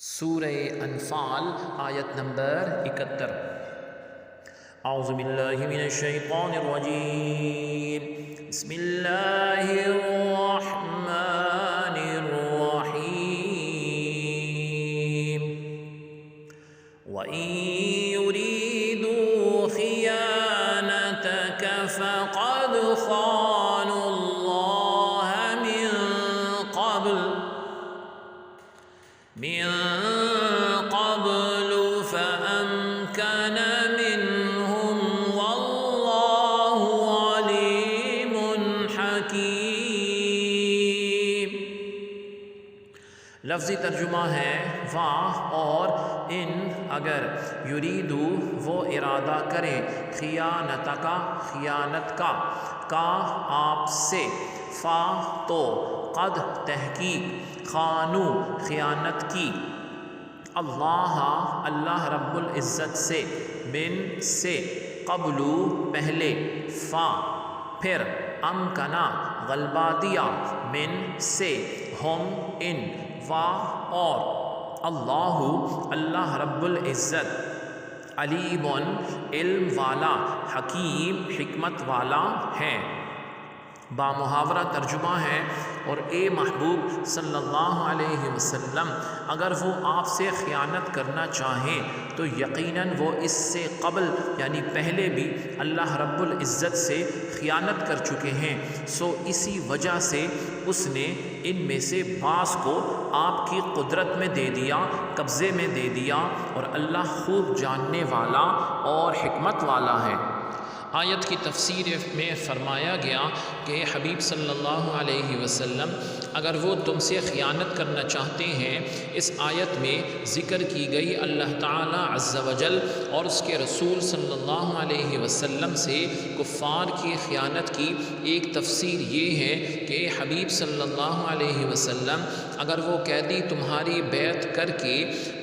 سورہ انفال آیت نمبر 71۔ اعوذ باللہ من الشیطان الرجیم، بسم اللہ الرحمن الرحیم۔ وَإِن يُرِيدُوا خِيَانَتَكَ فَقَدْ خَانُوا اللَّهَ من قبل فأمكن منهم والله عليم حكيم۔ لفظی ترجمہ ہے واہ اور ان اگر یریدو وہ ارادہ کریں خیانت کا آپ سے، فا تو قد تحقیق خانو خیانت کی، اللہ رب العزت سے، من سے، قبلو پہلے، فا پھر، امکنا غلبہ دیا، من سے، ہم ان، وا اور، اللہ رب العزت، علیم علم والا، حکیم حکمت والا ہے۔ بامحاورہ ترجمہ ہے، اور اے محبوب صلی اللہ علیہ وسلم اگر وہ آپ سے خیانت کرنا چاہیں تو یقیناً وہ اس سے قبل یعنی پہلے بھی اللہ رب العزت سے خیانت کر چکے ہیں، سو اسی وجہ سے اس نے ان میں سے بعض کو آپ کی قدرت میں دے دیا، قبضے میں دے دیا، اور اللہ خوب جاننے والا اور حکمت والا ہے۔ آیت کی تفسیر میں فرمایا گیا کہ حبیب صلی اللہ علیہ وسلم اگر وہ تم سے خیانت کرنا چاہتے ہیں، اس آیت میں ذکر کی گئی اللہ تعالی عز و جل اور اس کے رسول صلی اللہ علیہ وسلم سے کفار کی خیانت کی ایک تفسیر یہ ہے کہ حبیب صلی اللہ علیہ وسلم اگر وہ قیدی تمہاری بیعت کر کے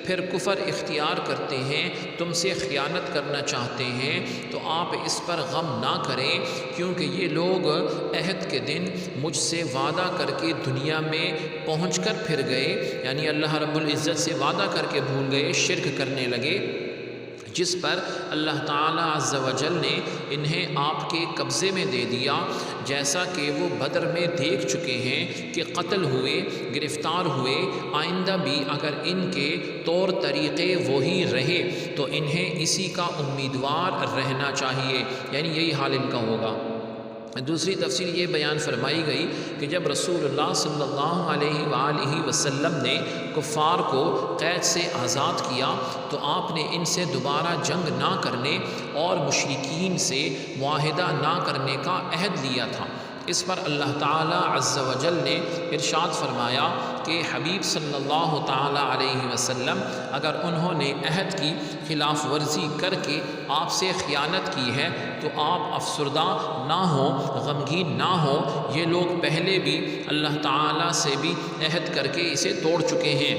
پھر کفر اختیار کرتے ہیں، تم سے خیانت کرنا چاہتے ہیں، تو آپ اس پر غم نہ کریں، کیونکہ یہ لوگ عہد کے دن مجھ سے وعدہ کر کے دنیا میں پہنچ کر پھر گئے، یعنی اللہ رب العزت سے وعدہ کر کے بھول گئے، شرک کرنے لگے، جس پر اللہ تعالی عز و جل نے انہیں آپ کے قبضے میں دے دیا، جیسا کہ وہ بدر میں دیکھ چکے ہیں کہ قتل ہوئے، گرفتار ہوئے۔ آئندہ بھی اگر ان کے طور طریقے وہی رہے تو انہیں اسی کا امیدوار رہنا چاہیے، یعنی یہی حال ان کا ہوگا۔ دوسری تفسیر یہ بیان فرمائی گئی کہ جب رسول اللہ صلی اللہ علیہ وآلہ وسلم نے کفار کو قید سے آزاد کیا تو آپ نے ان سے دوبارہ جنگ نہ کرنے اور مشرکین سے معاہدہ نہ کرنے کا عہد لیا تھا۔ اس پر اللہ تعالی عز و جل نے ارشاد فرمایا کہ حبیب صلی اللہ تعالی علیہ وسلم اگر انہوں نے عہد کی خلاف ورزی کر کے آپ سے خیانت کی ہے تو آپ افسردہ نہ ہوں، غمگین نہ ہوں، یہ لوگ پہلے بھی اللہ تعالی سے بھی عہد کر کے اسے توڑ چکے ہیں۔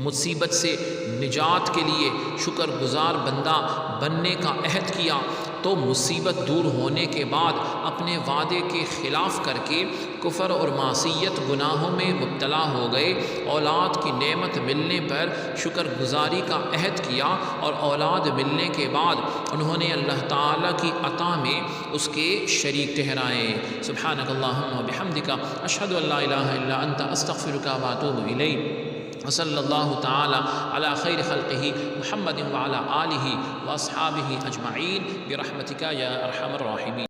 مصیبت سے نجات کے لیے شکر گزار بندہ بننے کا عہد کیا تو مصیبت دور ہونے کے بعد اپنے وعدے کے خلاف کر کے کفر اور معصیت گناہوں میں مبتلا ہو گئے، اولاد کی نعمت ملنے پر شکر گزاری کا عہد کیا اور اولاد ملنے کے بعد انہوں نے اللہ تعالیٰ کی عطا میں اس کے شریک ٹھہرائے۔ سبحانک اللہم و بحمدک، اشہد ان لا الہ الا انت، استغفرک و اتوب الیک۔ وصلی اللہ تعالی علی خیر خلقہ محمد وعلی آلہ واصحابہ اجمعین برحمتک یا ارحم الراحمین۔